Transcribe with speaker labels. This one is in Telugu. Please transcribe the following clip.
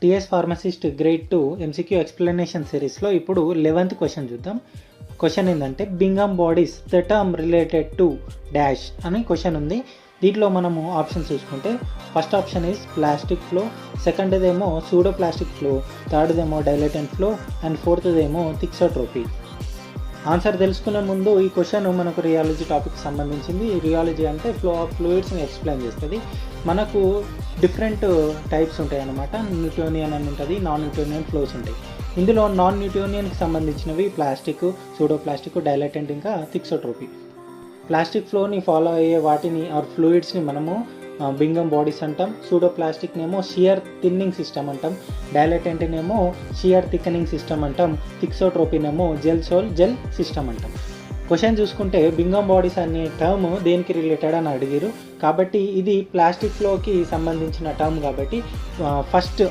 Speaker 1: TS pharmacist grade 2 MCQ explanation సిరీస్లో ఇప్పుడు 11th క్వశ్చన్ చూద్దాం. క్వశ్చన్ ఏంటంటే Bingham bodies the term related to dash అని క్వశ్చన్ ఉంది. దీంట్లో మనము ఆప్షన్స్ చూసుకుంటే first option is plastic flow, సెకండ్దేమో సూడో ప్లాస్టిక్ ఫ్లో, థర్డ్దేమో డైలేటెంట్ ఫ్లో అండ్ ఫోర్త్దేమో థిక్సోట్రోపీ. ఆన్సర్ తెలుసుకునే ముందు ఈ క్వశ్చన్ మనకు రియాలజీ టాపిక్ సంబంధించింది. రియాలజీ అంటే ఫ్లో ఆఫ్ ఫ్లూయిడ్స్ని ఎక్స్ప్లెయిన్ చేస్తుంది. మనకు డిఫరెంట్ టైప్స్ ఉంటాయి అన్నమాట. న్యూటోనియన్ అని ఉంటుంది, నాన్ న్యూటోనియన్ ఫ్లోస్ ఉంటాయి. ఇందులో నాన్ న్యూటోనియన్కి సంబంధించినవి ప్లాస్టిక్, సూడో ప్లాస్టిక్, డైలేటెంట్ ఇంకా థిక్సోట్రోపీ. ప్లాస్టిక్ ఫ్లోని ఫాలో అయ్యే వాటిని ఆర్ ఫ్లూయిడ్స్ని మనము బింగమ్ బాడీస్ అంటాం. సూడో ప్లాస్టిక్నేమో షియర్ థిన్నింగ్ సిస్టమ్ అంటాం, డైలేటెంట్నేమో షియర్ థిక్కనింగ్ సిస్టమ్ అంటాం, థిక్సోట్రోపీనేమో జెల్ సోల్ జెల్ సిస్టమ్ అంటాం. క్వశ్చన్ చూసుకుంటే బింగమ్ బాడీస్ అనే టర్మ్ దేనికి రిలేటెడ్ అని అడిగారు, కాబట్టి ఇది ప్లాస్టిక్ ఫ్లోకి సంబంధించిన టర్మ్ కాబట్టి ఫస్ట్